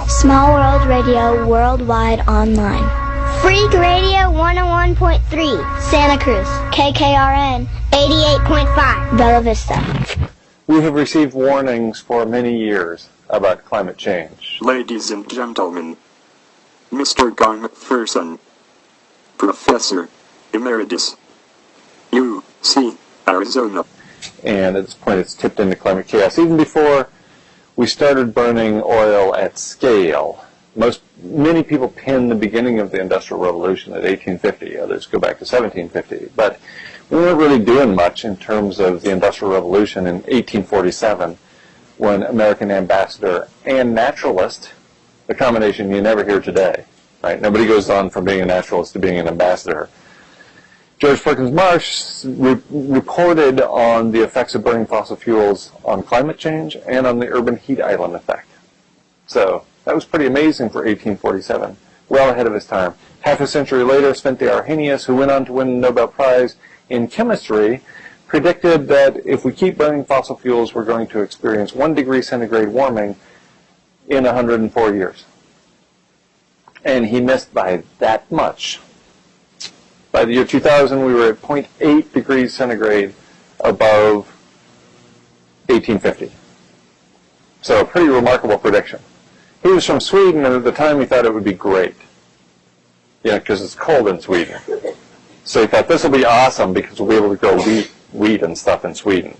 Small World Radio worldwide online. Freak Radio 101.3, Santa Cruz. KKRN 88.5, Bella Vista. We have received warnings for many years about climate change. Ladies and gentlemen, Mr. Guy McPherson, Professor Emeritus, UC Arizona. And at this point it's tipped into climate chaos. Even before we started burning oil at scale, many people pin the beginning of the Industrial Revolution at 1850. Others go back to 1750. But we weren't really doing much in terms of the Industrial Revolution in 1847 when American ambassador and naturalist, a combination you never hear today, right? Nobody goes on from being a naturalist to being an ambassador. George Perkins Marsh reported on the effects of burning fossil fuels on climate change and on the urban heat island effect. So that was pretty amazing for 1847, well ahead of his time. Half a century later, Svante Arrhenius, who went on to win the Nobel Prize in chemistry, predicted that if we keep burning fossil fuels, we're going to experience 1 degree centigrade warming in 104 years. And he missed by that much. By the year 2000, we were at 0.8 degrees centigrade above 1850. So a pretty remarkable prediction. He was from Sweden, and at the time he thought it would be great. Because it's cold in Sweden. So he thought this will be awesome because we'll be able to grow wheat and stuff in Sweden.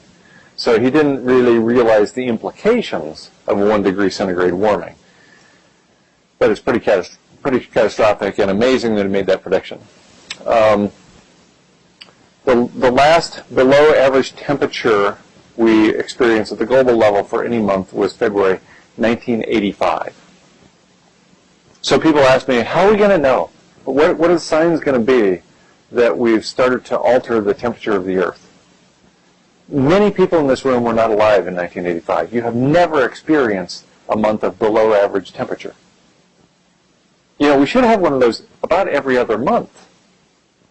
So he didn't really realize the implications of 1 degree centigrade warming. But it's pretty catastrophic and amazing that he made that prediction. The last below average temperature we experienced at the global level for any month was February 1985. So people ask me, how are we going to know? What are the signs going to be that we've started to alter the temperature of the Earth? Many people in this room were not alive in 1985. You have never experienced a month of below average temperature. We should have one of those about every other month.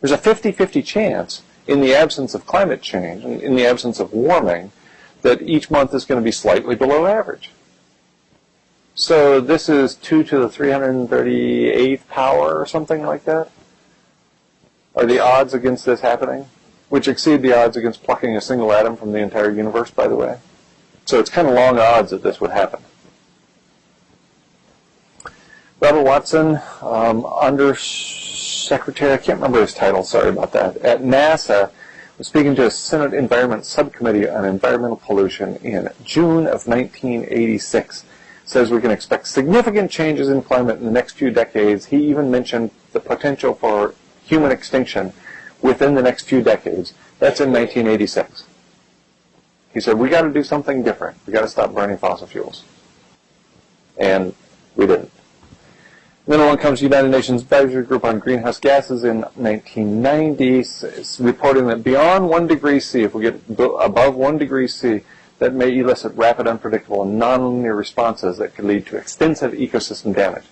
There's a 50-50 chance in the absence of climate change, in the absence of warming, that each month is going to be slightly below average. So this is 2 to the 338th power or something like that. Are the odds against this happening? Which exceed the odds against plucking a single atom from the entire universe, by the way. So it's kind of long odds that this would happen. Robert Watson, Undersecretary, I can't remember his title, sorry about that, at NASA, was speaking to a Senate Environment Subcommittee on Environmental Pollution in June of 1986. Says we can expect significant changes in climate in the next few decades. He even mentioned the potential for human extinction within the next few decades. That's in 1986. He said, we got to do something different. We got to stop burning fossil fuels. And we didn't. Then along comes the United Nations Advisory Group on Greenhouse Gases in 1990, reporting that beyond 1 degree C, if we get above 1 degree C, that may elicit rapid, unpredictable, and nonlinear responses that could lead to extensive ecosystem damage.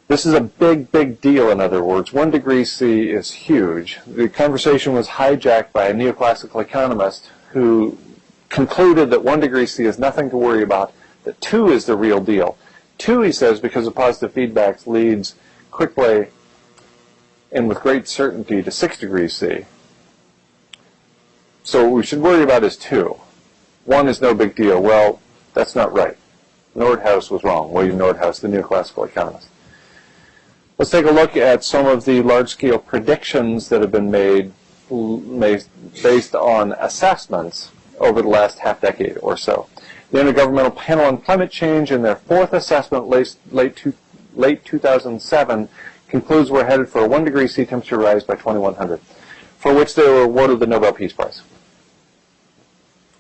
This is a big, big deal, in other words. 1 degree C is huge. The conversation was hijacked by a neoclassical economist who concluded that 1 degree C is nothing to worry about, that 2 is the real deal. 2, he says, because of positive feedback, leads quickly and with great certainty to 6 degrees C. So what we should worry about is 2. 1 is no big deal. Well, that's not right. Nordhaus was wrong. William Nordhaus, the neoclassical economist. Let's take a look at some of the large-scale predictions that have been made based on assessments over the last half-decade or so. The Intergovernmental Panel on Climate Change, in their 4th assessment, late 2007, concludes we're headed for a 1 degree C temperature rise by 2100, for which they were awarded the Nobel Peace Prize.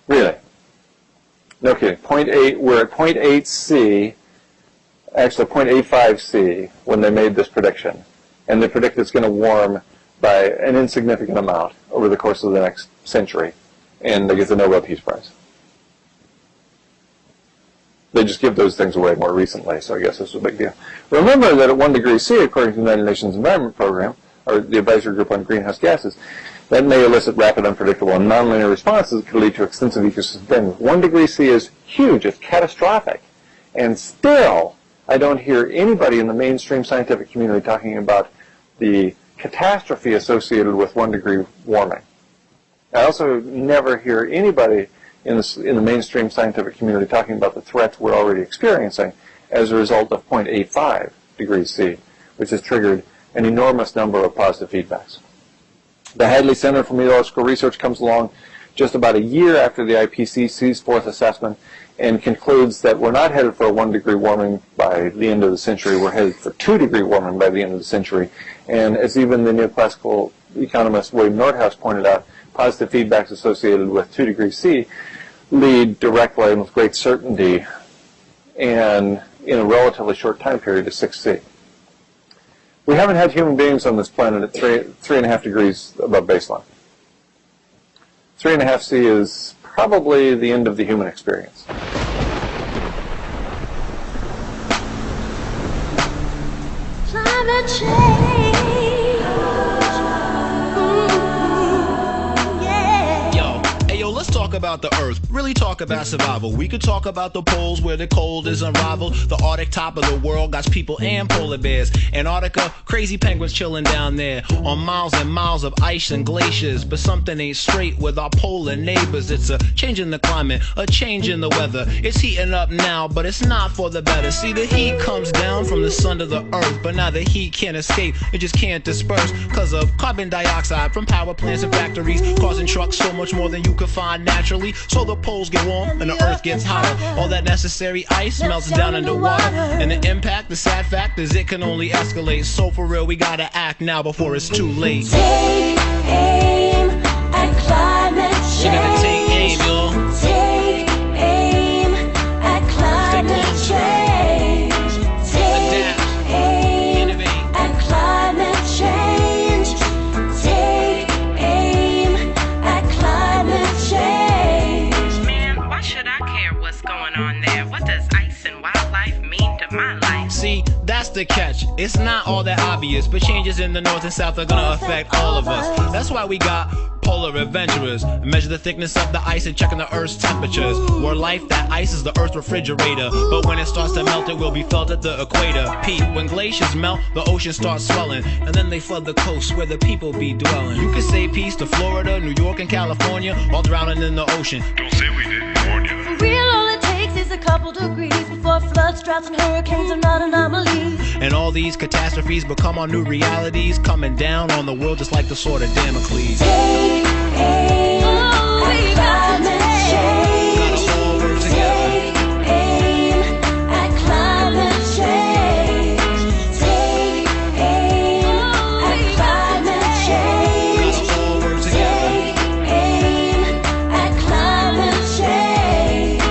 Really? No kidding. We're at 0.8 C, actually 0.85 C, when they made this prediction. And they predict it's going to warm by an insignificant amount over the course of the next century, and they get the Nobel Peace Prize. They just give those things away more recently, so I guess this is a big deal. Remember that at 1 degree C, according to the United Nations Environment Program, or the Advisory Group on Greenhouse Gases, that may elicit rapid, unpredictable, and nonlinear responses that could lead to extensive ecosystem damage. 1 degree C is huge. It's catastrophic. And still, I don't hear anybody in the mainstream scientific community talking about the catastrophe associated with 1 degree warming. I also never hear anybody in the mainstream scientific community talking about the threats we're already experiencing as a result of 0.85 degrees C, which has triggered an enormous number of positive feedbacks. The Hadley Center for Meteorological Research comes along just about a year after the IPCC's fourth assessment and concludes that we're not headed for a 1 degree warming by the end of the century. We're headed for 2 degree warming by the end of the century. And as even the neoclassical economist William Nordhaus pointed out, positive feedbacks associated with 2 degrees C lead directly and with great certainty and in a relatively short time period to 6C. We haven't had human beings on this planet at 3.5 degrees above baseline. 3.5 C is probably the end of the human experience. Climate change. Let's talk about the Earth, really talk about survival. We could talk about the poles where the cold is unrivaled. The Arctic top of the world got people and polar bears. Antarctica, crazy penguins chilling down there on miles and miles of ice and glaciers. But something ain't straight with our polar neighbors. It's a change in the climate, a change in the weather. It's heating up now, but it's not for the better. See, the heat comes down from the sun to the earth, but now the heat can't escape, it just can't disperse because of carbon dioxide from power plants and factories, causing trucks so much more than you could find naturally. So the poles get warm and the earth gets hotter. All that necessary ice melts down into water, and the impact, the sad fact is it can only escalate. So for real, we gotta act now before it's too late. Take aim at climate change. You gotta take aim, y'all. Take aim at climate change. Take aim at climate change. Take aim at climate change. Man, why should I care what's going on there? What does ice and wildlife mean to my life? See, that's the catch. It's not all that obvious, but changes in the north and south are gonna affect all of us. That's why we got polar adventurers. Measure the thickness of the ice and checking the Earth's temperatures. More life, that ice is the Earth's refrigerator. But when it starts to melt, it will be felt at the equator. Pete, when glaciers melt, the ocean starts swelling, and then they flood the coast where the people be dwelling. You could say peace to Florida, New York, and California, all drowning in the ocean. Don't say we didn't warn you. For real, all it takes is a couple degrees before floods, droughts, and hurricanes are not anomalies. And all these catastrophes become our new realities, coming down on the world just like the sword of Damocles. Take aim at climate change. Gotta all work together. Take aim at climate change. Take aim at climate change. Gotta all work together. Take aim at climate change.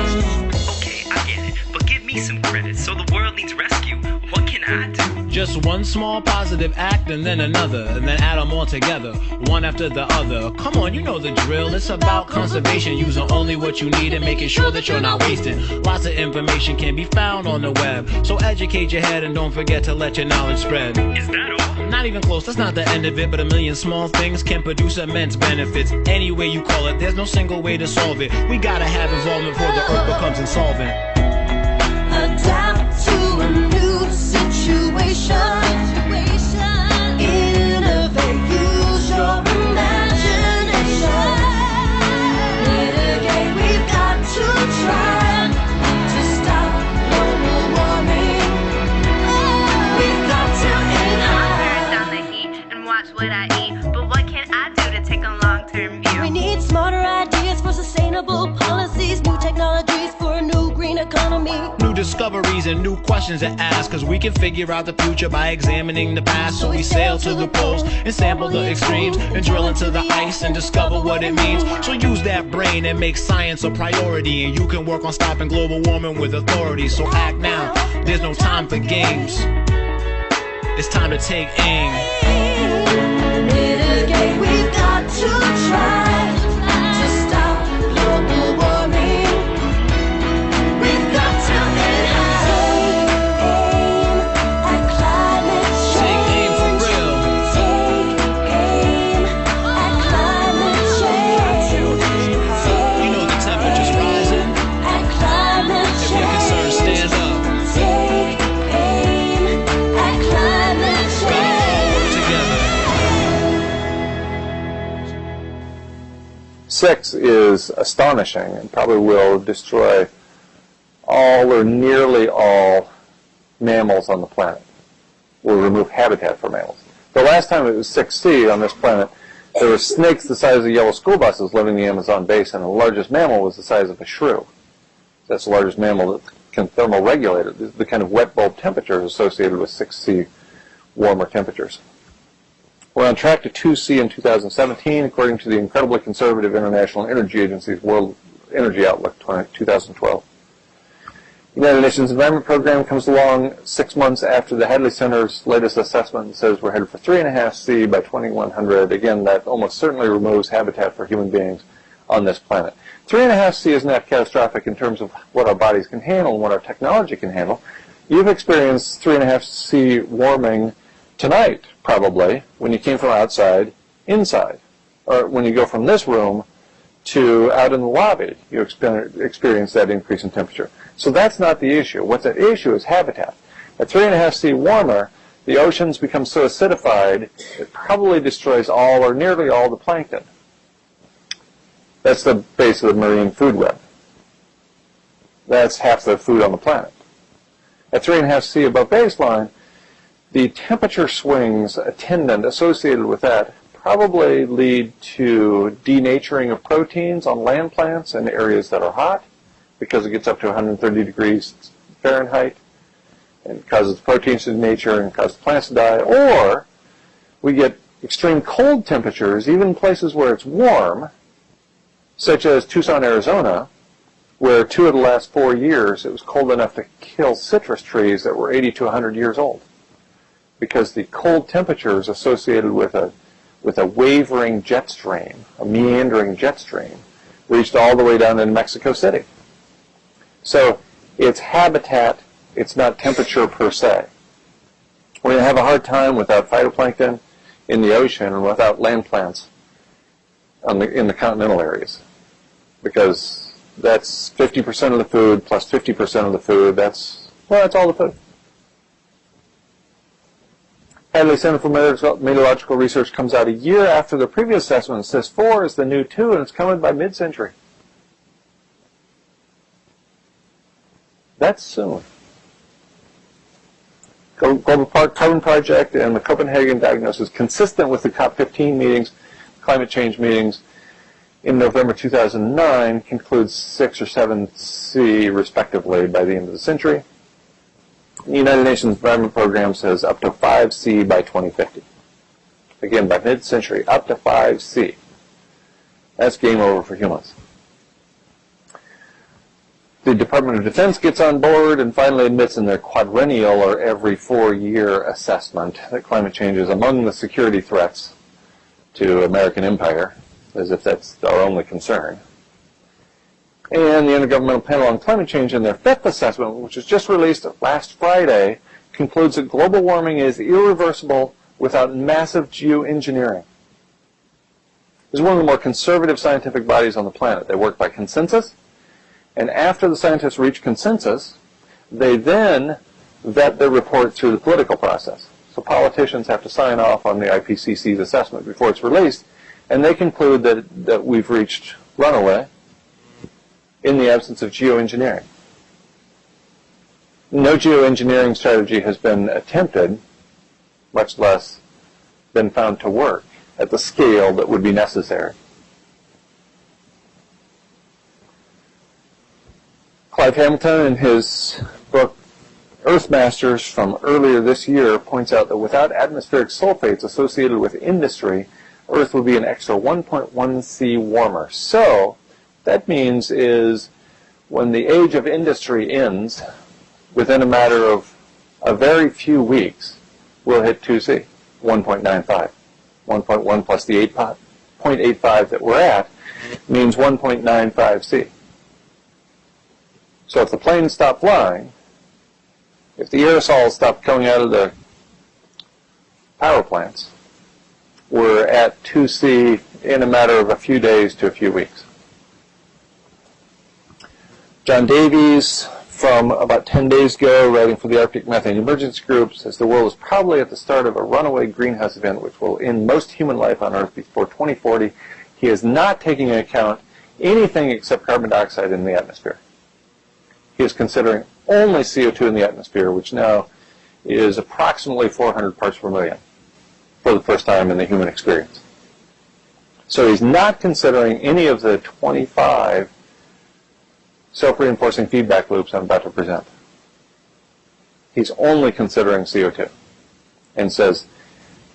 Okay, I get it, but give me some credit. So the world needs rescue. What can I do? Just one small positive act and then another, and then add them all together, one after the other. Come on, you know the drill. It's about conservation, using only what you need and making sure that you're not wasting. Lots of information can be found on the web, so educate your head and don't forget to let your knowledge spread. Is that all? Not even close, that's not the end of it, but a million small things can produce immense benefits. Any way you call it, there's no single way to solve it. We gotta have involvement before the earth becomes insolvent. Adapt to a new situation. Innovate, use your imagination. Mitigate, we've got to try to stop global warming. We've got to Turn down end the heat and watch what I eat. But what can I do to take a long-term view? We need smarter ideas for sustainable policies, new technologies for a new green economy. New discoveries and new questions to ask, cause we can figure out the future by examining the past. So we sail to the poles and sample the extremes and drill into the ice and discover what it means. So use that brain and make science a priority, and you can work on stopping global warming with authority. So act now, there's no time for games. It's time to take aim. Mitigate. 6 is astonishing and probably will destroy all or nearly all mammals on the planet. Will remove habitat for mammals. The last time it was 6C on this planet, there were snakes the size of yellow school buses living in the Amazon basin, and the largest mammal was the size of a shrew. That's the largest mammal that can thermoregulate it, the kind of wet bulb temperatures associated with 6C warmer temperatures. We're on track to 2C in 2017, according to the incredibly conservative International Energy Agency's World Energy Outlook 2012. The United Nations Environment Program comes along 6 months after the Hadley Center's latest assessment and says we're headed for 3.5C by 2100. Again, that almost certainly removes habitat for human beings on this planet. 3.5C is not catastrophic in terms of what our bodies can handle and what our technology can handle. You've experienced 3.5C warming tonight, probably, when you came from outside inside, or when you go from this room to out in the lobby, you experience that increase in temperature. So that's not the issue. What's at issue is habitat. At 3.5C warmer, the oceans become so acidified it probably destroys all or nearly all the plankton. That's the base of the marine food web. That's half the food on the planet. At 3.5C above baseline, the temperature swings attendant associated with that probably lead to denaturing of proteins on land plants in areas that are hot because it gets up to 130 degrees Fahrenheit and causes proteins to denature and causes plants to die. Or we get extreme cold temperatures, even in places where it's warm, such as Tucson, Arizona, where 2 of the last 4 years it was cold enough to kill citrus trees that were 80 to 100 years old, because the cold temperatures associated with a wavering jet stream, a meandering jet stream, reached all the way down in Mexico City. So it's habitat, it's not temperature per se. We're going to have a hard time without phytoplankton in the ocean and without land plants in the continental areas, because that's 50% of the food plus 50% of the food. That's all the food. Hadley Center for Meteorological Research comes out a year after the previous assessment and says 4 is the new 2, and it's coming by mid-century. That's soon. Global Carbon Project and the Copenhagen diagnosis, consistent with the COP15 meetings, climate change meetings in November 2009, concludes 6 or 7C respectively by the end of the century. The United Nations Environment Program says up to 5C by 2050. Again, by mid-century, up to 5C. That's game over for humans. The Department of Defense gets on board and finally admits in their quadrennial or every 4-year assessment that climate change is among the security threats to American empire, as if that's our only concern. And the Intergovernmental Panel on Climate Change, in their 5th assessment, which was just released last Friday, concludes that global warming is irreversible without massive geoengineering. This is one of the more conservative scientific bodies on the planet. They work by consensus, and after the scientists reach consensus, they then vet their report through the political process. So politicians have to sign off on the IPCC's assessment before it's released, and they conclude that we've reached runaway in the absence of geoengineering. No geoengineering strategy has been attempted, much less been found to work at the scale that would be necessary. Clive Hamilton, in his book Earth Masters from earlier this year, points out that without atmospheric sulfates associated with industry, Earth would be an extra 1.1C warmer. So that means is when the age of industry ends, within a matter of a very few weeks, we'll hit 2C, 1.95. 1.1 plus the 8.85 that we're at means 1.95C. So if the planes stop flying, if the aerosols stop coming out of the power plants, we're at 2C in a matter of a few days to a few weeks. John Davies, from about 10 days ago, writing for the Arctic Methane Emergency Group, says the world is probably at the start of a runaway greenhouse event which will end most human life on Earth before 2040. He is not taking into account anything except carbon dioxide in the atmosphere. He is considering only CO2 in the atmosphere, which now is approximately 400 parts per million for the first time in the human experience. So he's not considering any of the 25 self-reinforcing feedback loops I'm about to present. He's only considering CO2 and says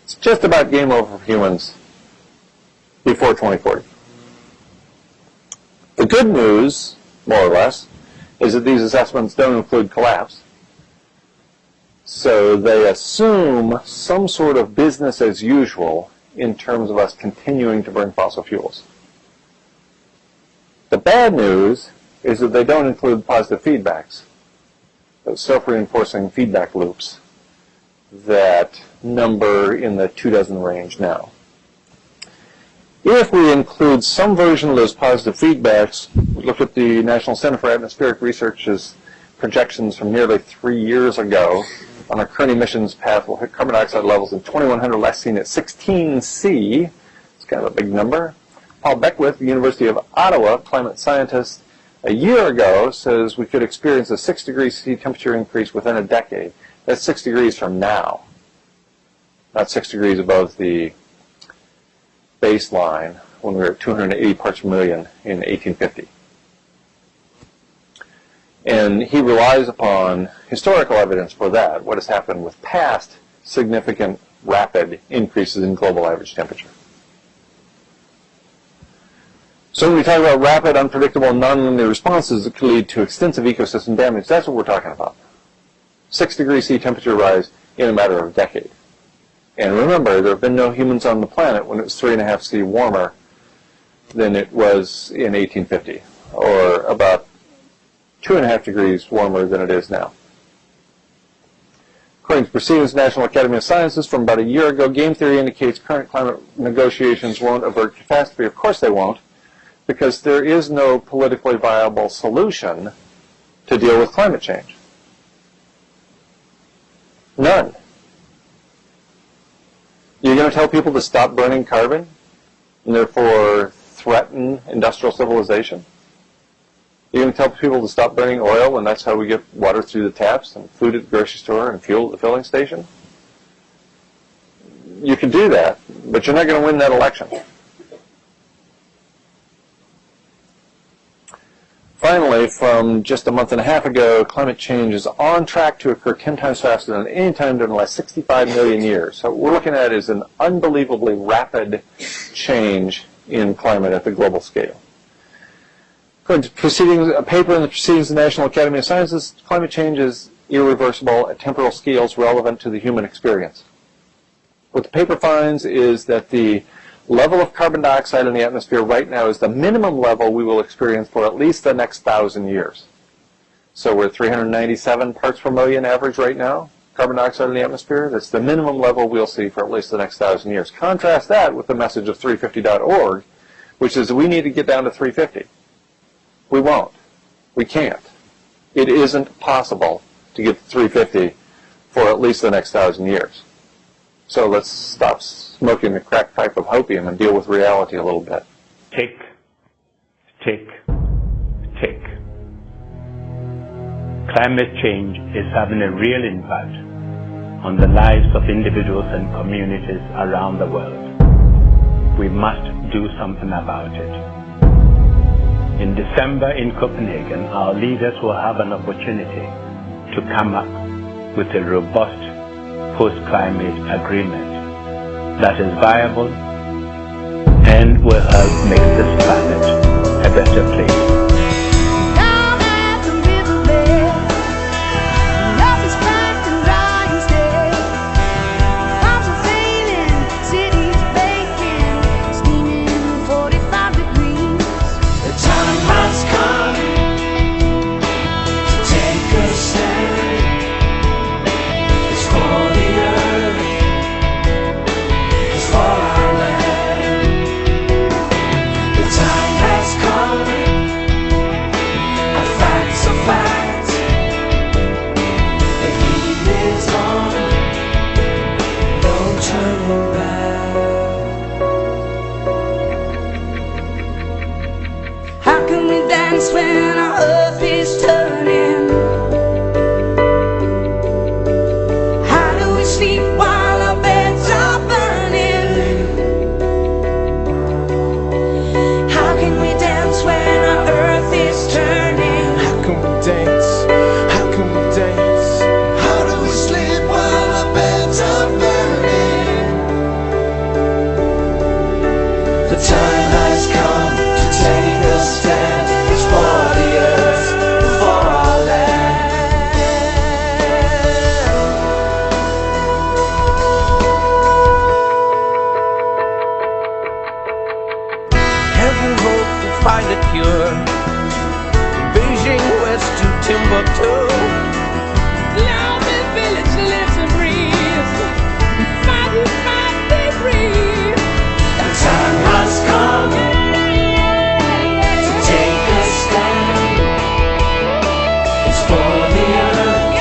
it's just about game over for humans before 2040. The good news, more or less, is that these assessments don't include collapse. So they assume some sort of business as usual in terms of us continuing to burn fossil fuels. The bad news is that they don't include positive feedbacks, those self-reinforcing feedback loops that number in the 24 range now. If we include some version of those positive feedbacks, look at the National Center for Atmospheric Research's projections from nearly 3 years ago on our current emissions path, we'll hit carbon dioxide levels in 2100 last seen at 16C. It's kind of a big number. Paul Beckwith, the University of Ottawa, climate scientist, a year ago says we could experience a 6 degrees C temperature increase within a decade. That's 6 degrees from now, not 6 degrees above the baseline when we were at 280 parts per million in 1850. And he relies upon historical evidence for that, what has happened with past significant rapid increases in global average temperature. So when we talk about rapid, unpredictable, and nonlinear responses that could lead to extensive ecosystem damage, that's what we're talking about. 6 degrees C temperature rise in a matter of a decade. And remember, there have been no humans on the planet when it was 3.5 C warmer than it was in 1850, or about 2.5 degrees warmer than it is now. According to Proceedings of the National Academy of Sciences from about a year ago, game theory indicates current climate negotiations won't avert catastrophe. Of course they won't, because there is no politically viable solution to deal with climate change. None. You're going to tell people to stop burning carbon and therefore threaten industrial civilization? You're going to tell people to stop burning oil and that's how we get water through the taps and food at the grocery store and fuel at the filling station? You can do that, but you're not going to win that election. Finally, from just a month and a half ago, climate change is on track to occur 10 times faster than any time during the last 65 million years. So what we're looking at is an unbelievably rapid change in climate at the global scale. According to proceedings, a paper in the Proceedings of the National Academy of Sciences, climate change is irreversible at temporal scales relevant to the human experience. What the paper finds is that the level of carbon dioxide in the atmosphere right now is the minimum level we will experience for at least the next 1,000 years. So we're at 397 parts per million average right now, carbon dioxide in the atmosphere. That's the minimum level we'll see for at least the next 1,000 years. Contrast that with the message of 350.org, which is we need to get down to 350. We won't. We can't. It isn't possible to get to 350 for at least the next 1,000 years. So let's stop smoking the crack pipe of hopium and deal with reality a little bit. Tick, tick, tick. Climate change is having a real impact on the lives of individuals and communities around the world. We must do something about it. In December in Copenhagen, our leaders will have an opportunity to come up with a robust post-climate agreement that is viable and will help make this planet a better place. Down at the riverbed, love is cracked and dry instead. Farms are failing, cities baking, steaming 45 degrees. The time has come to take a stand. It's for the earth, it's for our land. The time has come The time has come to take a stand. It's for the earth, for our land. Heaven hope to find a cure. Beijing west to Timbuktu. Love and village lives and breathes. Fight who fight, they breathe. The time has come to take a stand. It's for the earth,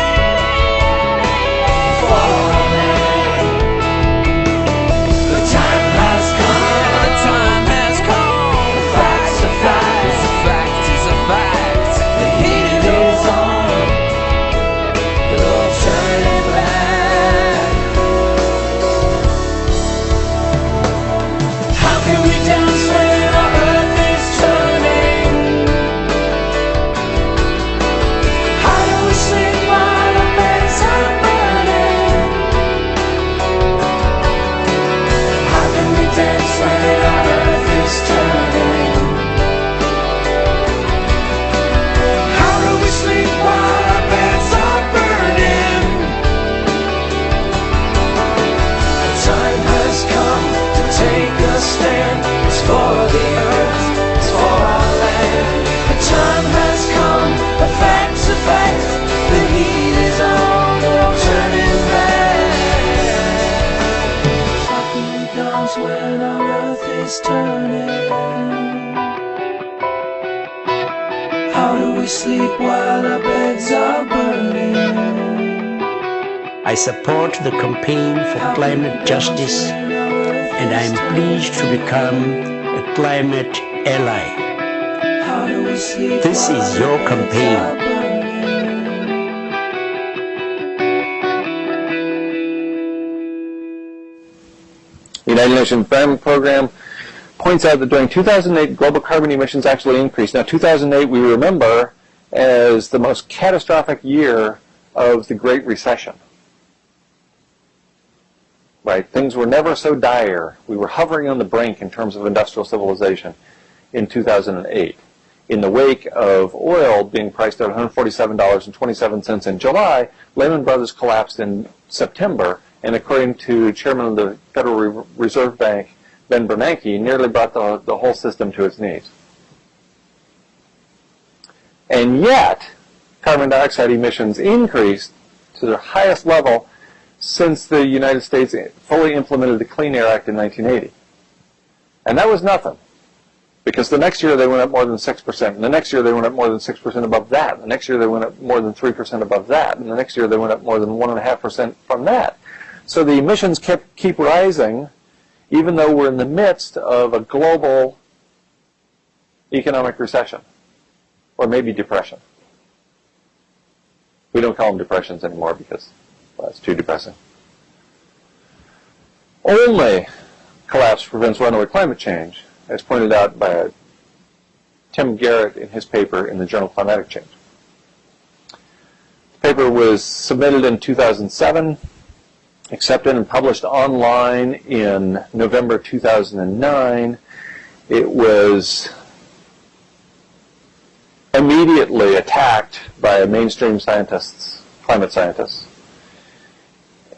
for our land. The time has come. The time has come. The fact's a fact. The fact is a fact. The heat is on. No turning back. How can we dance when our earth is turning? How do we sleep while our beds are burning? How can we dance when our earth is turning? How do we sleep while our beds are burning? The time has come to take a stand. It's for the earth, it's for our land. The time has come, the fact's a fact. The heat is on, no turning back. How can we dance when our earth is turning? How do we sleep while our beds are burning? I support the campaign for climate justice, and I am pleased to become a climate ally. How do we sleep This while is our your beds campaign. are burning? The United Nations Environment Program points out that during 2008, global carbon emissions actually increased. Now, 2008 we remember as the most catastrophic year of the Great Recession. Right? Things were never so dire. We were hovering on the brink in terms of industrial civilization in 2008. In the wake of oil being priced at $147.27 in July, Lehman Brothers collapsed in September, and according to Chairman of the Federal Reserve Bank, Ben Bernanke, nearly brought the whole system to its knees. And yet, carbon dioxide emissions increased to their highest level since the United States fully implemented the Clean Air Act in 1980. And that was nothing, because the next year they went up more than 6%, and the next year they went up more than 6% above that, and the next year they went up more than 3% above that, and the next year they went up more than 1.5% from that. So the emissions keep rising, even though we're in the midst of a global economic recession, or maybe depression. We don't call them depressions anymore because, well, it's too depressing. Only collapse prevents runaway climate change, as pointed out by Tim Garrett in his paper in the journal Climatic Change. The paper was submitted in 2007, accepted and published online in November 2009. It was immediately attacked by mainstream scientists, climate scientists,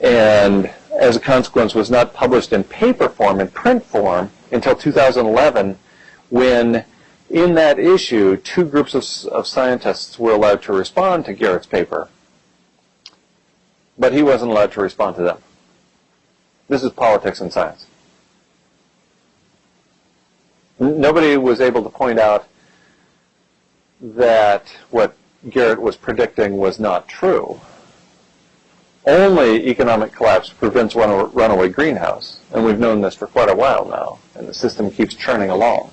and as a consequence was not published in paper form, in print form, until 2011, when in that issue 2 groups of scientists were allowed to respond to Garrett's paper, but he wasn't allowed to respond to them. This is politics and science. Nobody was able to point out that what Garrett was predicting was not true. Only economic collapse prevents runaway greenhouse, and we've known this for quite a while now, and the system keeps churning along.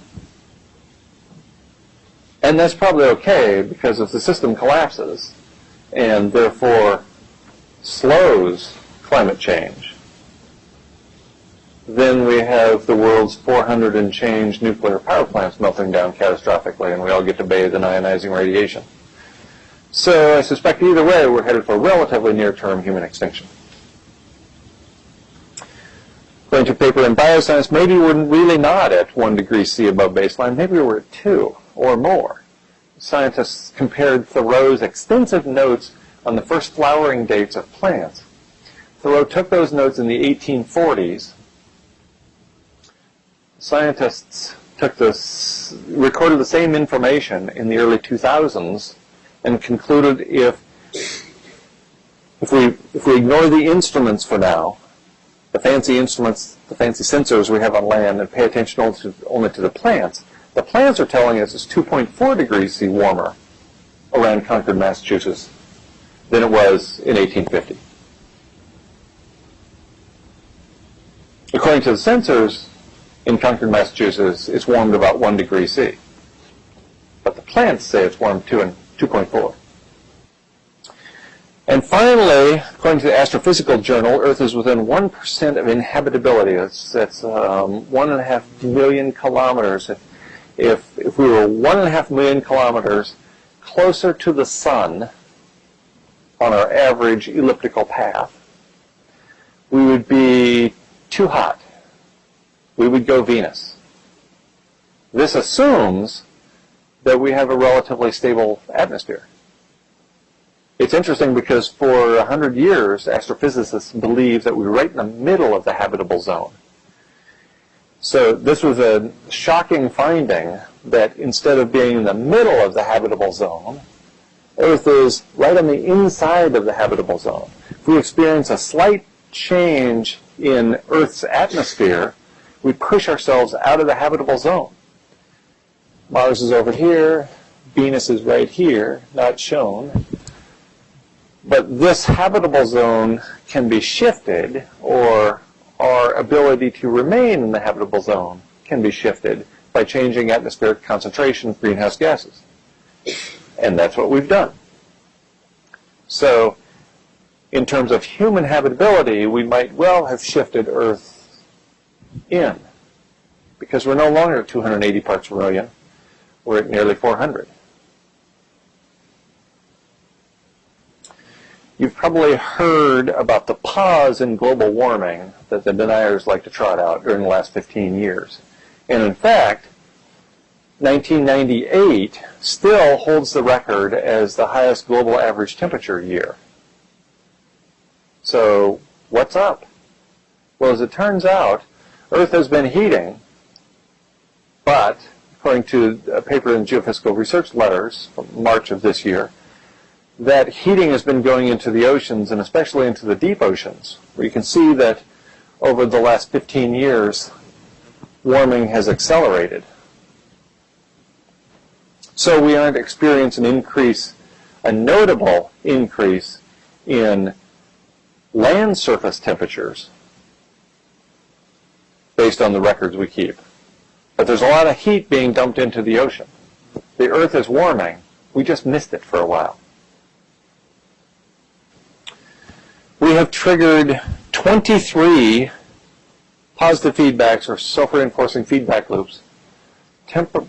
And that's probably okay, because if the system collapses and therefore slows climate change, then we have the world's 400 and change nuclear power plants melting down catastrophically, and we all get to bathe in ionizing radiation. So I suspect either way we're headed for relatively near-term human extinction. According to a paper in Bioscience, maybe we're really not at 1 degree C above baseline. Maybe we're at 2 or more. Scientists compared Thoreau's extensive notes on the first flowering dates of plants. Thoreau took those notes in the 1840s. Scientists recorded the same information in the early 2000s and concluded if we ignore the instruments for now, the fancy instruments, the fancy sensors we have on land, and pay attention only to the plants are telling us it's 2.4 degrees C warmer around Concord, Massachusetts than it was in 1850. According to the sensors, in Concord, Massachusetts, it's warmed about 1 degree C. But the plants say it's warmed 2.4. And finally, according to the Astrophysical Journal, Earth is within 1% of inhabitability. That's 1.5 million kilometers. If we were 1.5 million kilometers closer to the sun on our average elliptical path, we would be too hot. We would go Venus. This assumes that we have a relatively stable atmosphere. It's interesting because for 100 years, astrophysicists believed that we were right in the middle of the habitable zone. So this was a shocking finding that instead of being in the middle of the habitable zone, Earth is right on the inside of the habitable zone. If we experience a slight change in Earth's atmosphere, we push ourselves out of the habitable zone. Mars is over here, Venus is right here, not shown. But this habitable zone can be shifted, or our ability to remain in the habitable zone can be shifted by changing atmospheric concentration of greenhouse gases. And that's what we've done. So, in terms of human habitability, we might well have shifted Earth in, because we're no longer at 280 parts per million. We're at nearly 400. You've probably heard about the pause in global warming that the deniers like to trot out during the last 15 years. And in fact, 1998 still holds the record as the highest global average temperature year. So, what's up? Well, as it turns out, Earth has been heating, but according to a paper in Geophysical Research Letters from March of this year, that heating has been going into the oceans, and especially into the deep oceans, where you can see that over the last 15 years, warming has accelerated. So we aren't experiencing an increase, a notable increase in land surface temperatures based on the records we keep. But there's a lot of heat being dumped into the ocean. The Earth is warming. We just missed it for a while. We have triggered 23 positive feedbacks or self-reinforcing feedback loops, 23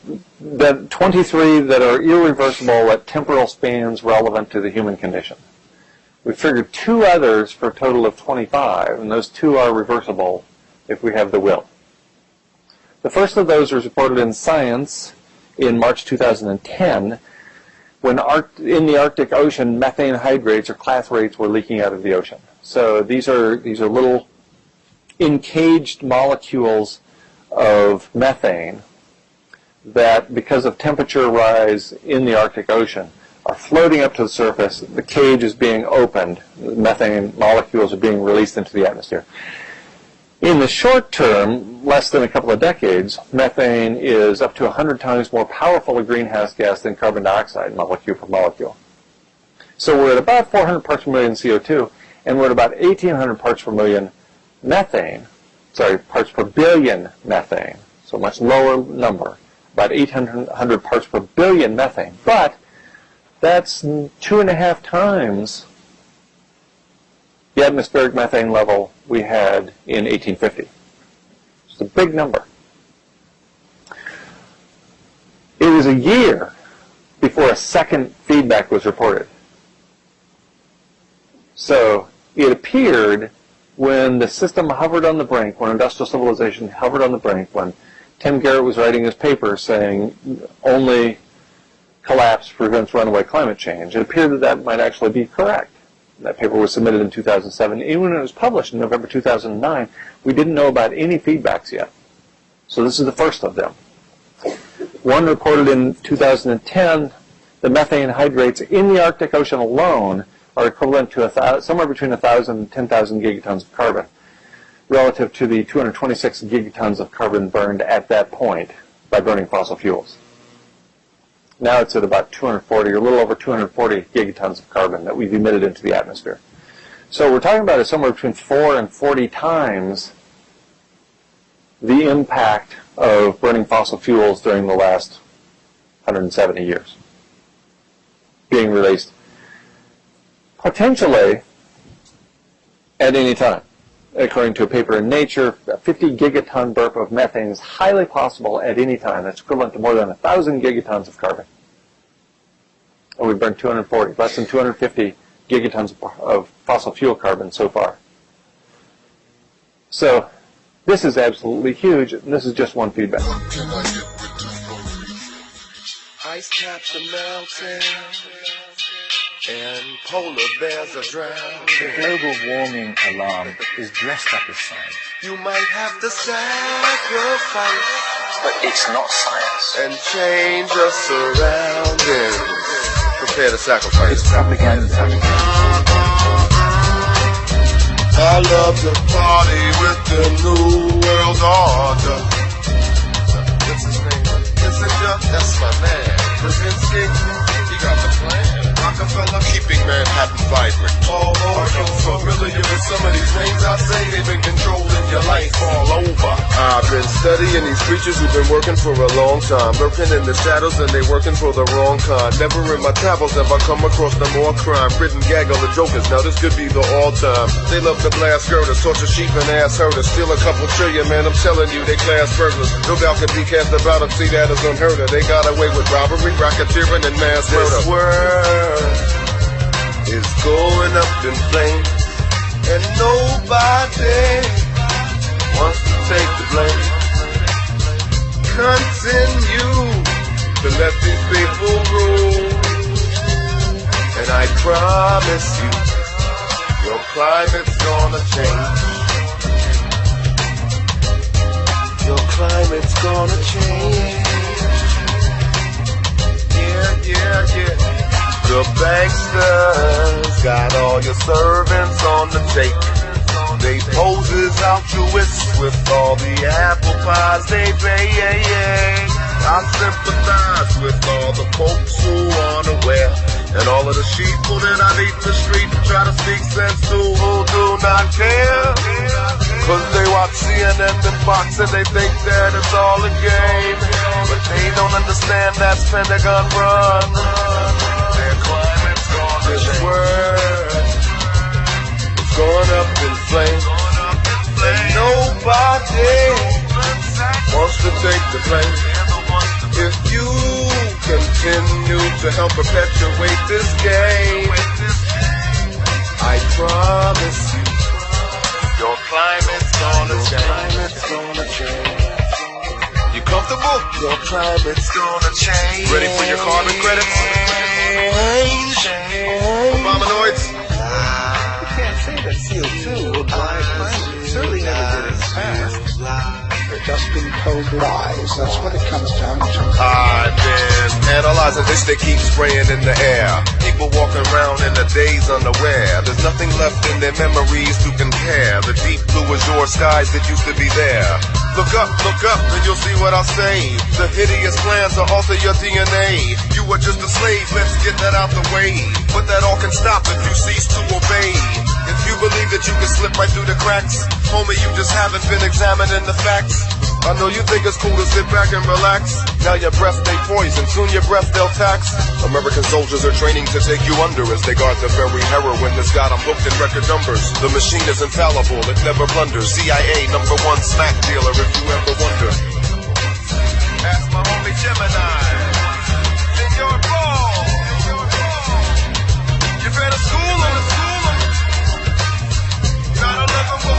that are irreversible at temporal spans relevant to the human condition. We've triggered 2 others for a total of 25, and those 2 are reversible if we have the will. The first of those was reported in Science in March 2010, when in the Arctic Ocean, methane hydrates or clathrates were leaking out of the ocean. So these are little encaged molecules of methane that, because of temperature rise in the Arctic Ocean, are floating up to the surface. The cage is being opened. The methane molecules are being released into the atmosphere. In the short term, less than a couple of decades, methane is up to 100 times more powerful a greenhouse gas than carbon dioxide, molecule per molecule. So we're at about 400 parts per million CO2, and we're at about 1,800 parts per million parts per billion methane. So a much lower number, about 800 parts per billion methane. But that's 2.5 times the atmospheric methane level we had in 1850. It's a big number. It was a year before a second feedback was reported. So it appeared when the system hovered on the brink, when industrial civilization hovered on the brink, when Tim Garrett was writing his paper saying only collapse prevents runaway climate change, it appeared that that might actually be correct. That paper was submitted in 2007. Even when it was published in November 2009, we didn't know about any feedbacks yet. So this is the first of them. One reported in 2010 the methane hydrates in the Arctic Ocean alone are equivalent to somewhere between 1,000 and 10,000 gigatons of carbon, relative to the 226 gigatons of carbon burned at that point by burning fossil fuels. Now it's at about 240, or a little over 240 gigatons of carbon that we've emitted into the atmosphere. So we're talking about somewhere between 4 and 40 times the impact of burning fossil fuels during the last 170 years being released, potentially at any time. According to a paper in Nature, a 50 gigaton burp of methane is highly possible at any time. That's equivalent to more than 1,000 gigatons of carbon. And we've burned 240, less than 250 gigatons of fossil fuel carbon so far. So this is absolutely huge, and this is just one feedback. Ice caps are melting, and polar bears are drowning. The global warming alarm is dressed up as science. You might have to sacrifice, but it's not science. And change your surroundings. Prepare to sacrifice. It's propaganda. I love to party with the New World Order. What's his name? Kissinger? That's my man. Brzezinski? He got the plan. Rockefeller keeping Manhattan vibrant. Although I'm familiar with some of these names, I say they've been controlling your life all over. I've been studying these creatures who've been working for a long time, lurking in the shadows and they working for the wrong kind. Never in my travels have I come across the more crime-ridden gaggle of jokers. Now this could be the all-time. They love to blast girders, torture sheep and ass herders, steal a couple trillion, man, I'm telling you, they class burglars. No doubt could be cast about them, see that as unheard of. They got away with robbery, racketeering, and mass murder. This world is going up in flames, and nobody wants to take the blame. Continue to let these people rule, and I promise you, your climate's gonna change. Your climate's gonna change. Yeah. The banksters got all your servants on the tape. They pose as altruists with all the apple pies they pay. I sympathize with all the folks who aren't aware, and all of the sheeple that I meet in the street try to speak sense to who do not care. Cause they watch CNN and Fox and they think that it's all a game, but they don't understand that's Pentagon run. Their climate's gonna change. This world is going up in flames, and nobody wants to take the blame. If you continue to help perpetuate this game, I promise you, your climate's gonna change. You comfortable? Your climate's gonna change. Ready for your carbon credits? Obamanoids? You can't say that CO2 will drive climate. It certainly never did in the past. They're just been told lies. That's what it comes down to. I've been analyzing this, they keep spraying in the air. People walking around in a daze unaware. There's nothing left in their memories to compare. The deep blue azure skies that used to be there. Look up, and you'll see what I say. The hideous plans to alter your DNA. You were just a slave, let's get that out the way. But that all can stop if you cease to obey. If you believe that you can slip right through the cracks, homie, you just haven't been examining the facts. I know you think it's cool to sit back and relax. Now your breath they poison, soon your breath they'll tax. American soldiers are training to take you under as they guard the very heroin that's got them hooked in record numbers. The machine is infallible, it never blunders. CIA #1 smack dealer if you ever wonder. Ask my homie Gemini. Senor Ball. You better school him. Gotta live him.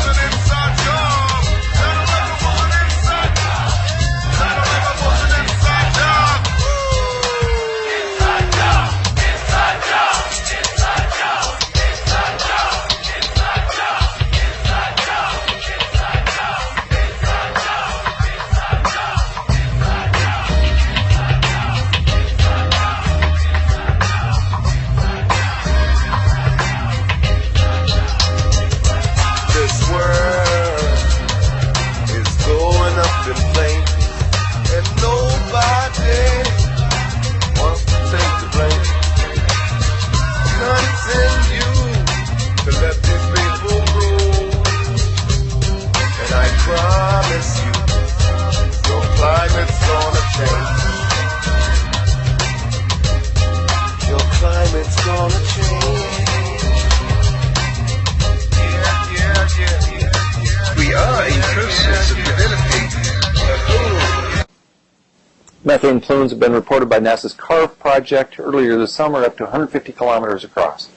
promise you, your climate's gonna change. Your climate's gonna change. We are in process of developing a whole. Methane plumes have been reported by NASA's CARVE project earlier this summer up to 150 kilometers across.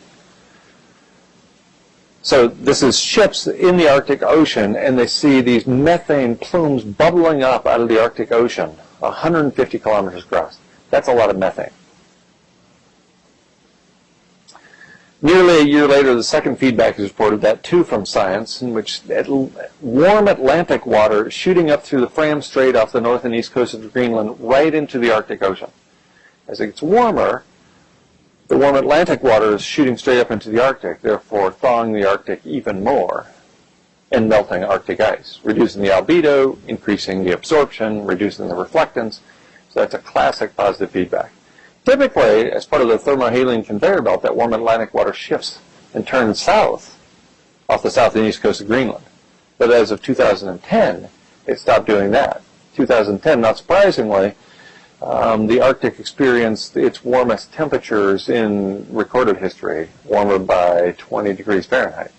So this is ships in the Arctic Ocean, and they see these methane plumes bubbling up out of the Arctic Ocean 150 kilometers across. That's a lot of methane. Nearly a year later, the second feedback is reported, that too from Science, in which warm Atlantic water is shooting up through the Fram Strait off the north and east coast of Greenland right into the Arctic Ocean. As it gets warmer, the warm Atlantic water is shooting straight up into the Arctic, therefore thawing the Arctic even more and melting Arctic ice, reducing the albedo, increasing the absorption, reducing the reflectance. So that's a classic positive feedback. Typically, as part of the thermohaline conveyor belt, that warm Atlantic water shifts and turns south off the south and east coast of Greenland. But as of 2010, it stopped doing that. 2010, not surprisingly, the Arctic experienced its warmest temperatures in recorded history, warmer by 20 degrees Fahrenheit.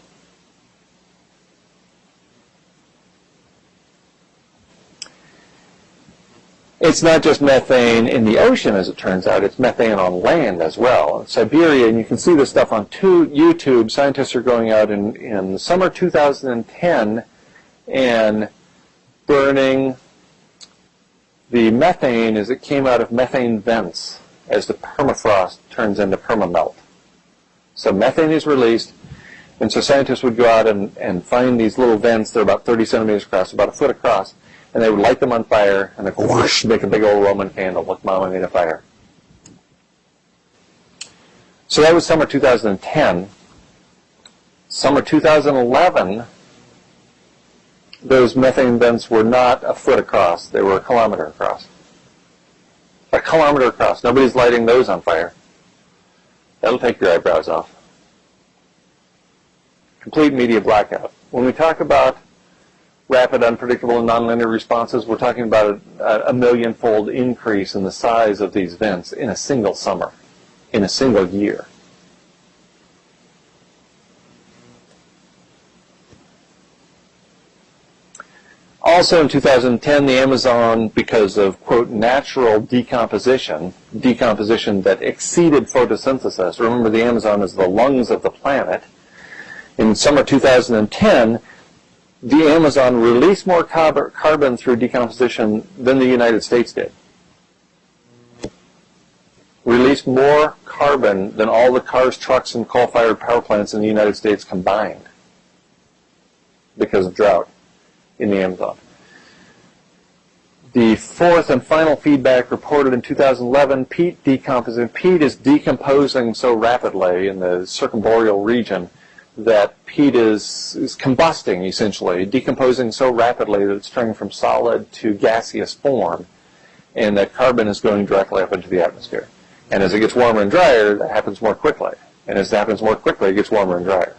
It's not just methane in the ocean, as it turns out. It's methane on land as well. In Siberia, and you can see this stuff on YouTube, scientists are going out in summer 2010 and burning the methane as it came out of methane vents as the permafrost turns into permamelt. So methane is released, and so scientists would go out and find these little vents. They're about 30 centimeters across, about a foot across, and they would light them on fire, and they whoosh, make a big old Roman candle. Look, Mama made a fire. So that was summer 2010. Summer 2011, those methane vents were not a foot across. They were a kilometer across. A kilometer across. Nobody's lighting those on fire. That'll take your eyebrows off. Complete media blackout. When we talk about rapid, unpredictable, and nonlinear responses, we're talking about a million-fold increase in the size of these vents in a single summer, in a single year. Also in 2010, the Amazon, because of, quote, natural decomposition that exceeded photosynthesis. Remember, the Amazon is the lungs of the planet. In summer 2010, the Amazon released more carbon through decomposition than the United States did. Released more carbon than all the cars, trucks, and coal-fired power plants in the United States combined because of drought in the Amazon. The fourth and final feedback reported in 2011, peat decomposition. Peat is decomposing so rapidly in the circumboreal region that peat is combusting, essentially, decomposing so rapidly that it's turning from solid to gaseous form, and that carbon is going directly up into the atmosphere. And as it gets warmer and drier, that happens more quickly. And as it happens more quickly, it gets warmer and drier.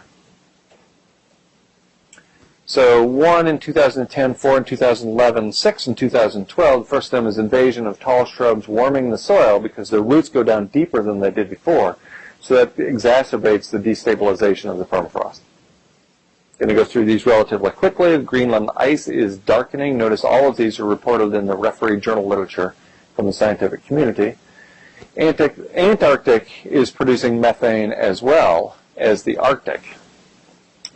So 1 in 2010, 4 in 2011, 6 in 2012. The first of them is invasion of tall shrubs warming the soil because their roots go down deeper than they did before. So that exacerbates the destabilization of the permafrost. Going to go through these relatively quickly. The Greenland ice is darkening. Notice all of these are reported in the refereed journal literature from the scientific community. Antarctic is producing methane as well as the Arctic.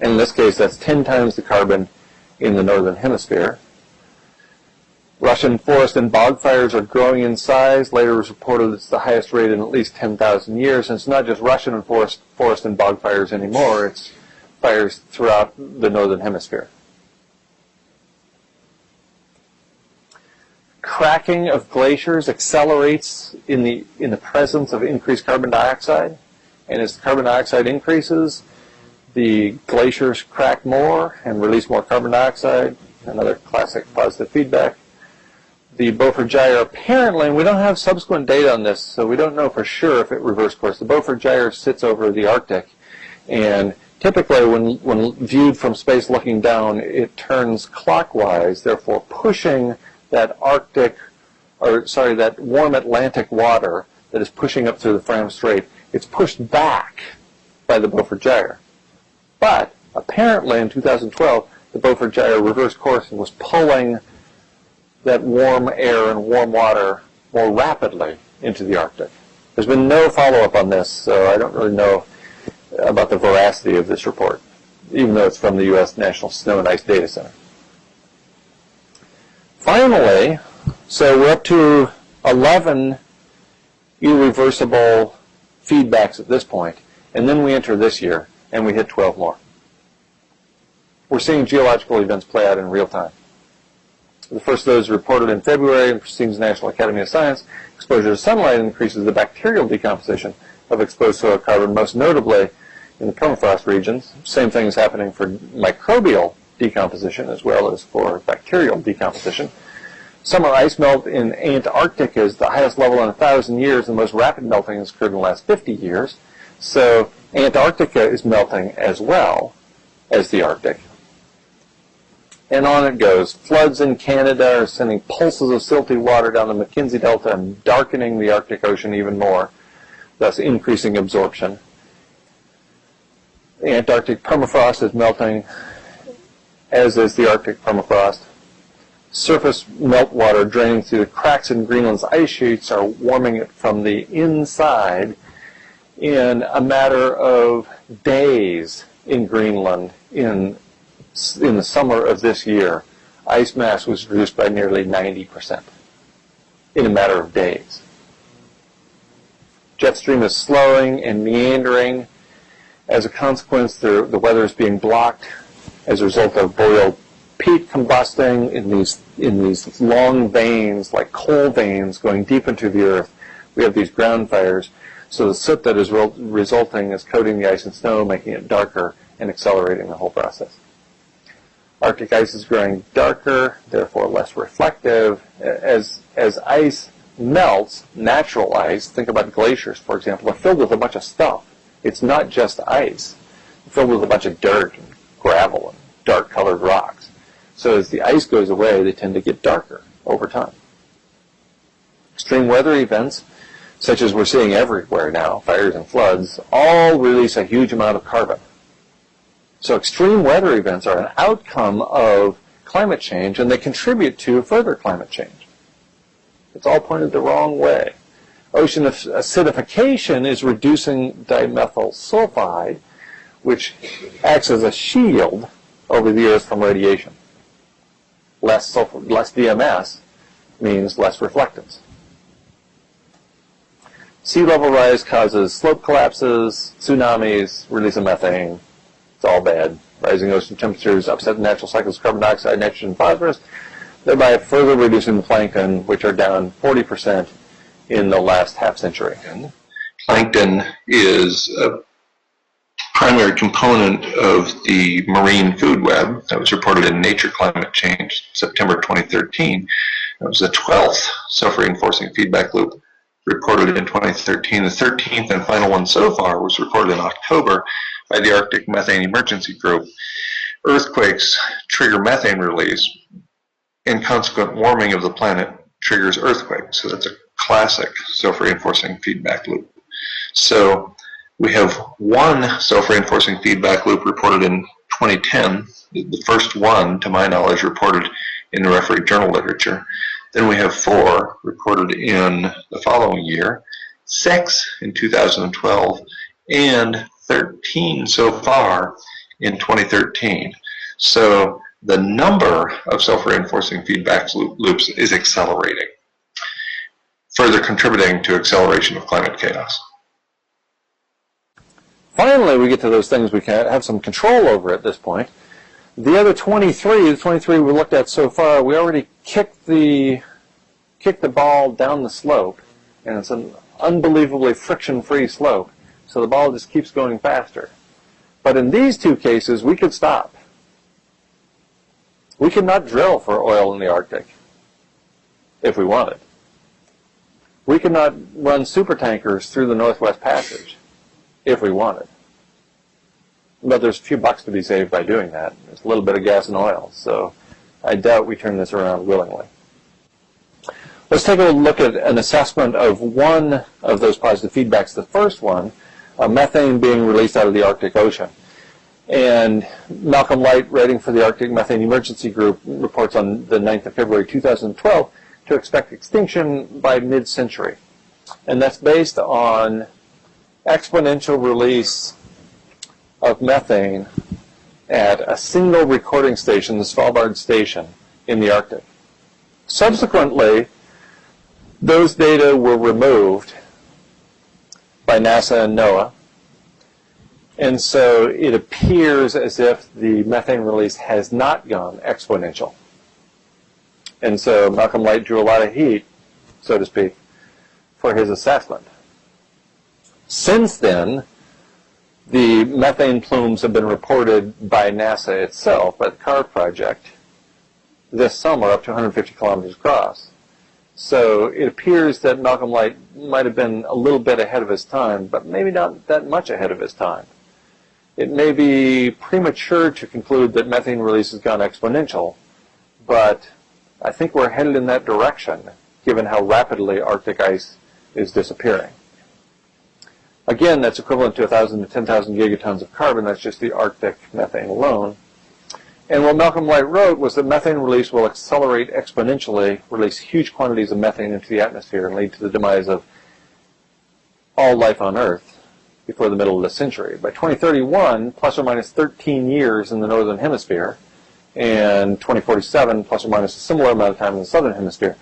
And in this case, that's 10 times the carbon in the northern hemisphere. Russian forest and bog fires are growing in size. Later it was reported it's the highest rate in at least 10,000 years. And it's not just Russian and forest and bog fires anymore. It's fires throughout the northern hemisphere. Cracking of glaciers accelerates in the presence of increased carbon dioxide. And as carbon dioxide increases, the glaciers crack more and release more carbon dioxide. Another classic positive feedback. The Beaufort Gyre apparently, and we don't have subsequent data on this, so we don't know for sure if it reversed course. The Beaufort Gyre sits over the Arctic, and Typically, when viewed from space looking down, it turns clockwise, therefore pushing that that warm Atlantic water that is pushing up through the Fram Strait, it's pushed back by the Beaufort Gyre. But apparently in 2012, the Beaufort Gyre reversed course and was pulling that warm air and warm water more rapidly into the Arctic. There's been no follow-up on this, so I don't really know about the veracity of this report, even though it's from the U.S. National Snow and Ice Data Center. Finally, so we're up to 11 irreversible feedbacks at this point, and then we enter this year, and we hit 12 more. We're seeing geological events play out in real time. The first of those reported in February in Proceedings National Academy of Science. Exposure to sunlight increases the bacterial decomposition of exposed soil carbon, most notably in the permafrost regions. Same thing is happening for microbial decomposition as well as for bacterial decomposition. Summer ice melt in Antarctica is the highest level in 1,000 years. The most rapid melting has occurred in the last 50 years. So Antarctica is melting as well as the Arctic. And on it goes. Floods in Canada are sending pulses of silty water down the Mackenzie Delta and darkening the Arctic Ocean even more, thus increasing absorption. The Antarctic permafrost is melting, as is the Arctic permafrost. Surface meltwater draining through the cracks in Greenland's ice sheets are warming it from the inside in a matter of days in Greenland. In the summer of this year, ice mass was reduced by nearly 90% in a matter of days. Jet stream is slowing and meandering. As a consequence, the weather is being blocked as a result of boreal peat combusting in these long veins, like coal veins, going deep into the earth. We have these ground fires. So the soot that is resulting is coating the ice and snow, making it darker and accelerating the whole process. Arctic ice is growing darker, therefore less reflective. As ice melts, natural ice, think about glaciers, for example, are filled with a bunch of stuff. It's not just ice. It's filled with a bunch of dirt and gravel and dark-colored rocks. So as the ice goes away, they tend to get darker over time. Extreme weather events, such as we're seeing everywhere now, fires and floods, all release a huge amount of carbon. So extreme weather events are an outcome of climate change, and they contribute to further climate change. It's all pointed the wrong way. Ocean acidification is reducing dimethyl sulfide, which acts as a shield over the Earth from radiation. Less DMS means less reflectance. Sea level rise causes slope collapses, tsunamis, release of methane. It's all bad. Rising ocean temperatures upset the natural cycles of carbon dioxide, nitrogen, and phosphorus, thereby further reducing the plankton, which are down 40% in the last half century. Plankton is a primary component of the marine food web that was reported in Nature Climate Change, September 2013. It was the 12th self-reinforcing feedback loop reported in 2013. The 13th and final one so far was reported in October by the Arctic Methane Emergency Group. Earthquakes trigger methane release, and consequent warming of the planet triggers earthquakes. So that's a classic self-reinforcing feedback loop. So we have one self-reinforcing feedback loop reported in 2010, the first one, to my knowledge, reported in the refereed journal literature. Then we have 4 reported in the following year, 6 in 2012, and 13 so far in 2013. So the number of self-reinforcing feedback loops is accelerating, further contributing to acceleration of climate chaos. Finally, we get to those things we can have some control over at this point. The other 23 we looked at so far, we already kicked the ball down the slope, and it's an unbelievably friction-free slope, so the ball just keeps going faster. But in these 2 cases, we could stop. We could not drill for oil in the Arctic if we wanted. We could not run supertankers through the Northwest Passage if we wanted. But there's a few bucks to be saved by doing that. There's a little bit of gas and oil, so I doubt we turn this around willingly. Let's take a look at an assessment of one of those positive feedbacks. The first one, methane being released out of the Arctic Ocean. And Malcolm Light, writing for the Arctic Methane Emergency Group, reports on the 9th of February 2012 to expect extinction by mid-century. And that's based on exponential release of methane at a single recording station, the Svalbard Station, in the Arctic. Subsequently, those data were removed by NASA and NOAA, and so it appears as if the methane release has not gone exponential. And so Malcolm Light drew a lot of heat, so to speak, for his assessment. Since then, the methane plumes have been reported by NASA itself, by the CARB project, this summer up to 150 kilometers across. So it appears that Malcolm Light might have been a little bit ahead of his time, but maybe not that much ahead of his time. It may be premature to conclude that methane release has gone exponential, but I think we're headed in that direction, given how rapidly Arctic ice is disappearing. Again, that's equivalent to 1,000 to 10,000 gigatons of carbon. That's just the Arctic methane alone. And what Malcolm Light wrote was that methane release will accelerate exponentially, release huge quantities of methane into the atmosphere, and lead to the demise of all life on Earth before the middle of the century. By 2031, plus or minus 13 years in the northern hemisphere, and 2047, plus or minus a similar amount of time in the southern hemisphere.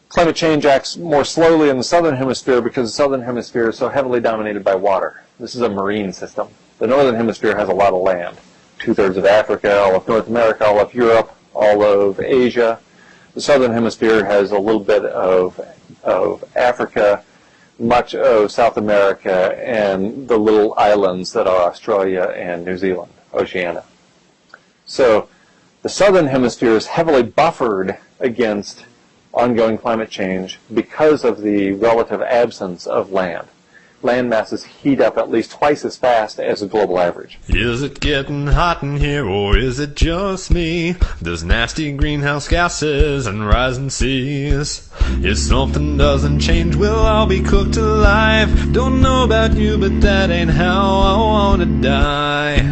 Climate change acts more slowly in the southern hemisphere because the southern hemisphere is so heavily dominated by water. This is a marine system. The northern hemisphere has a lot of land. 2/3 of Africa, all of North America, all of Europe, all of Asia. The southern hemisphere has a little bit of Africa, much of South America, and the little islands that are Australia and New Zealand, Oceania. So the southern hemisphere is heavily buffered against ongoing climate change because of the relative absence of land. Land masses heat up at least twice as fast as the global average. Is it getting hot in here, or is it just me? There's nasty greenhouse gases and rising seas. If something doesn't change, we'll all be cooked alive. Don't know about you, but that ain't how I wanna die.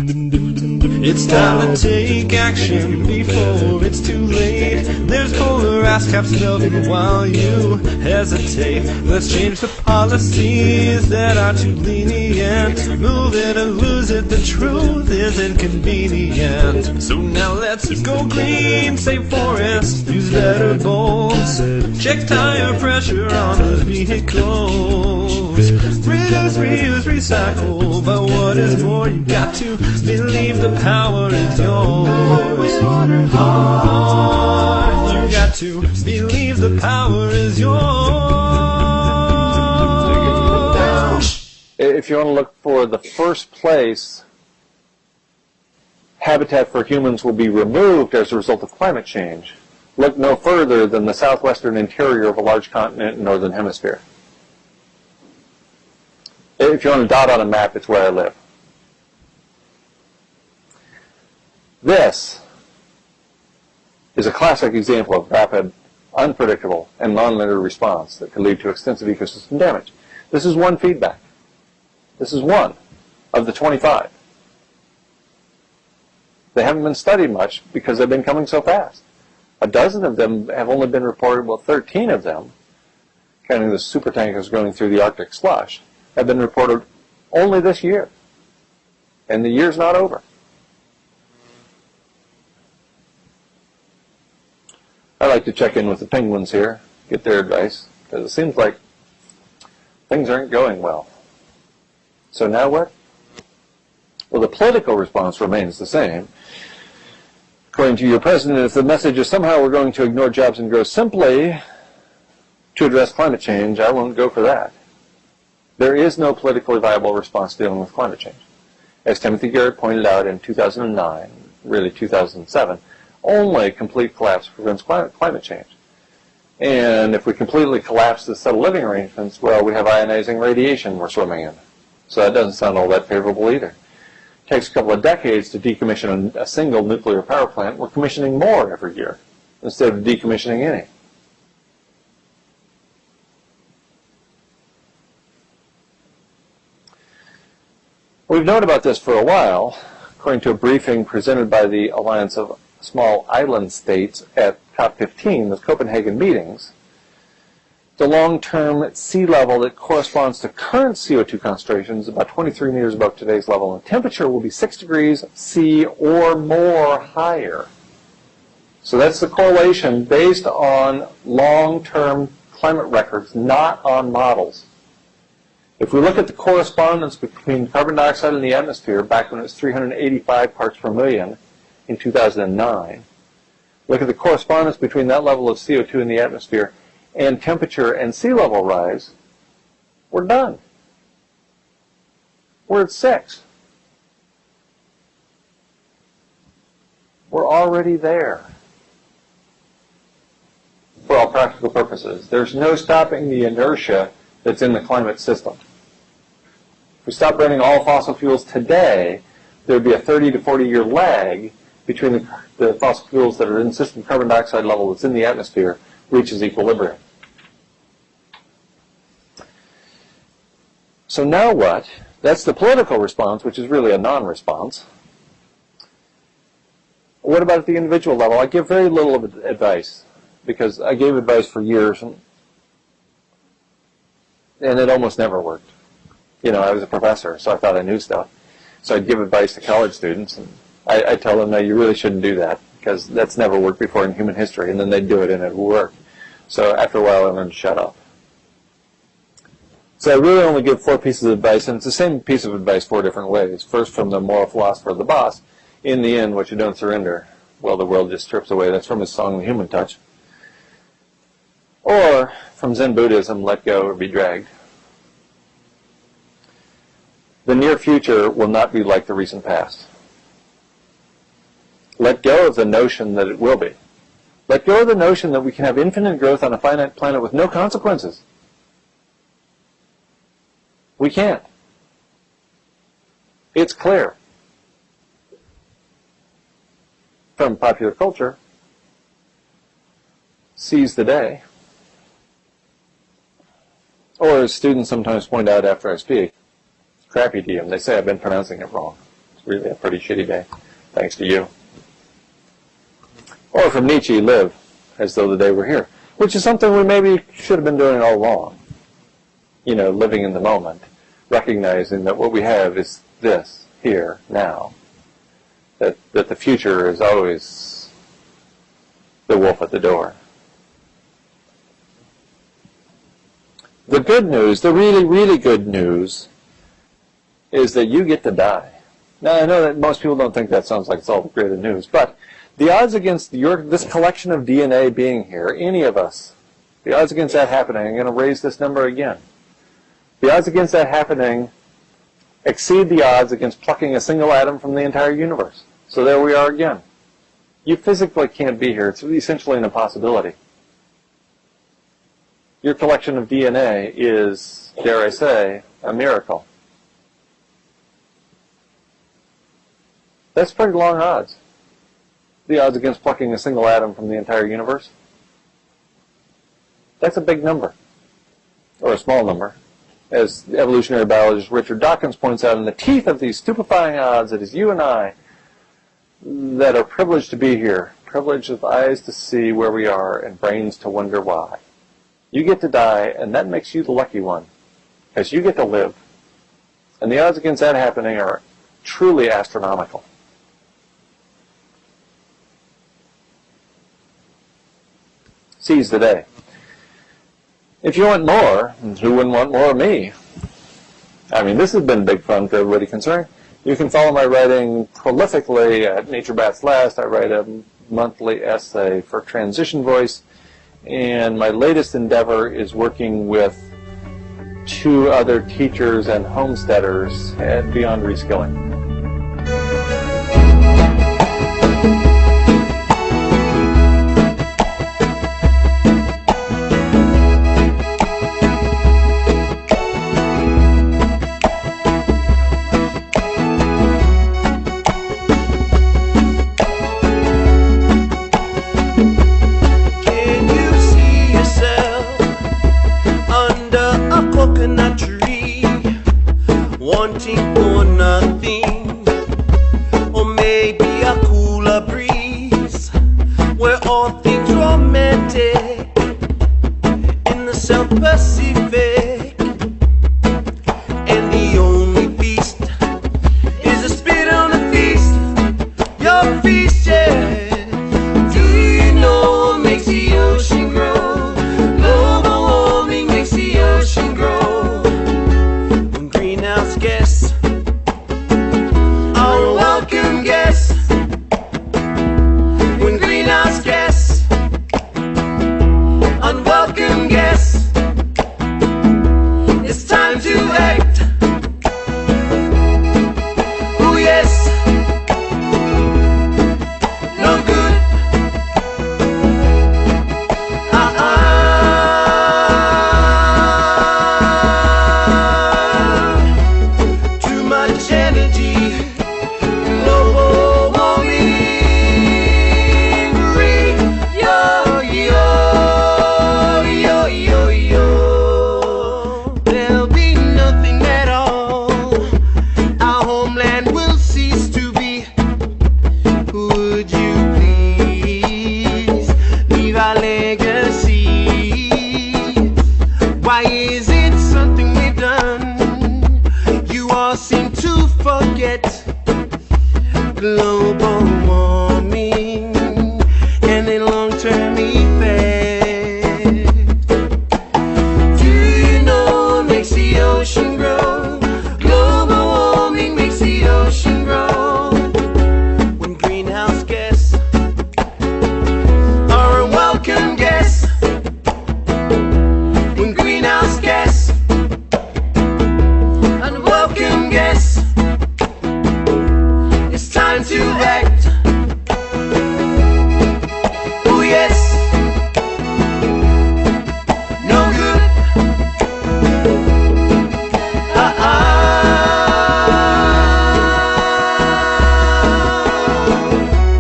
It's time to take action before it's too late. There's polar ice caps melting while you hesitate. Let's change the policies that are too lenient. Move it or lose it, the truth is inconvenient. So now let's go green, save forests, use better bolts. Check tire pressure on the vehicles. Reduce, reuse, recycle, but what is more, you got to believe the power is yours. You got to believe the power is yours. If you want to look for the first place habitat for humans will be removed as a result of climate change, look no further than the southwestern interior of a large continent in the northern hemisphere. If you want a dot on a map, it's where I live. This is a classic example of rapid, unpredictable, and nonlinear response that could lead to extensive ecosystem damage. This is one feedback. This is one of the 25. They haven't been studied much because they've been coming so fast. A dozen of them have only been reported, well, 13 of them, counting the supertankers going through the Arctic slush, have been reported only this year. And the year's not over. I like to check in with the penguins here, get their advice, because it seems like things aren't going well. So now what? Well, the political response remains the same. According to your president, if the message is somehow we're going to ignore jobs and grow simply to address climate change, I won't go for that. There is no politically viable response dealing with climate change. As Timothy Garrett pointed out in 2009, really 2007, only complete collapse prevents climate change. And if we completely collapse the settled living arrangements, well, we have ionizing radiation we're swimming in. So that doesn't sound all that favorable either. takes a couple of decades to decommission a single nuclear power plant, we're commissioning more every year instead of decommissioning any. We've known about this for a while, according to a briefing presented by the Alliance of Small Island States at COP15, the Copenhagen meetings. The long-term sea level that corresponds to current CO2 concentrations, about 23 meters above today's level, and temperature will be 6 degrees C or more higher. So that's the correlation based on long-term climate records, not on models. If we look at the correspondence between carbon dioxide in the atmosphere back when it was 385 parts per million in 2009, look at the correspondence between that level of CO2 in the atmosphere and temperature and sea level rise, we're done. We're at 6. We're already there for all practical purposes. There's no stopping the inertia that's in the climate system. If we stop burning all fossil fuels today, there would be a 30 to 40 year lag between the fossil fuels that are in the system carbon dioxide level that's in the atmosphere reaches equilibrium. So now what? That's the political response, which is really a non-response. What about at the individual level? I give very little of advice, because I gave advice for years, and it almost never worked. You know, I was a professor, so I thought I knew stuff. So I'd give advice to college students, and I'd tell them, no, you really shouldn't do that, because that's never worked before in human history, and then they'd do it, and it would work. So after a while, I learned to shut up. So I really only give 4 pieces of advice, and it's the same piece of advice 4 different ways. First, from the moral philosopher of the boss, in the end, what you don't surrender, well, the world just strips away. That's from his song, The Human Touch. Or, from Zen Buddhism, let go or be dragged. The near future will not be like the recent past. Let go of the notion that it will be. Let go of the notion that we can have infinite growth on a finite planet with no consequences. We can't. It's clear from popular culture. Seize the day. Or as students sometimes point out after I speak, crappy DM. They say I've been pronouncing it wrong. It's really a pretty shitty day, thanks to you. Or from Nietzsche, live as though the day were here, which is something we maybe should have been doing all along. You know, living in the moment, recognizing that what we have is this, here, now. That the future is always the wolf at the door. The good news, the really, really good news, is that you get to die. Now, I know that most people don't think that sounds like it's all great news, but the odds against this collection of DNA being here, any of us, the odds against that happening, I'm going to raise this number again. The odds against that happening exceed the odds against plucking a single atom from the entire universe. So there we are again. You physically can't be here. It's essentially an impossibility. Your collection of DNA is, dare I say, a miracle. That's pretty long odds. The odds against plucking a single atom from the entire universe. That's a big number, or a small number. As the evolutionary biologist Richard Dawkins points out, in the teeth of these stupefying odds, it is you and I that are privileged to be here, privileged with eyes to see where we are and brains to wonder why. You get to die, and that makes you the lucky one, because you get to live. And the odds against that happening are truly astronomical. Seize the day. If you want more, who wouldn't want more of me? I mean, this has been big fun for everybody concerned. You can follow my writing prolifically at Nature Bats Last. I write a monthly essay for Transition Voice, and my latest endeavor is working with 2 other teachers and homesteaders at Beyond Reskilling. Pacific, and the only feast is a spit on a feast. Your feast, yeah. Do you know what makes the ocean grow? Global warming makes the ocean grow. When greenhouse guests are welcome guests. When greenhouse guests, unwelcome guests, it's time to act. Oh yes, no good. Too much energy. Global warming. Free. Yo, yo, yo, yo, yo. There'll be nothing at all. Our homeland will cease to be. Would you please leave our legacy? Why is it something we've done? You all seem to forget global warming and the long-term effects.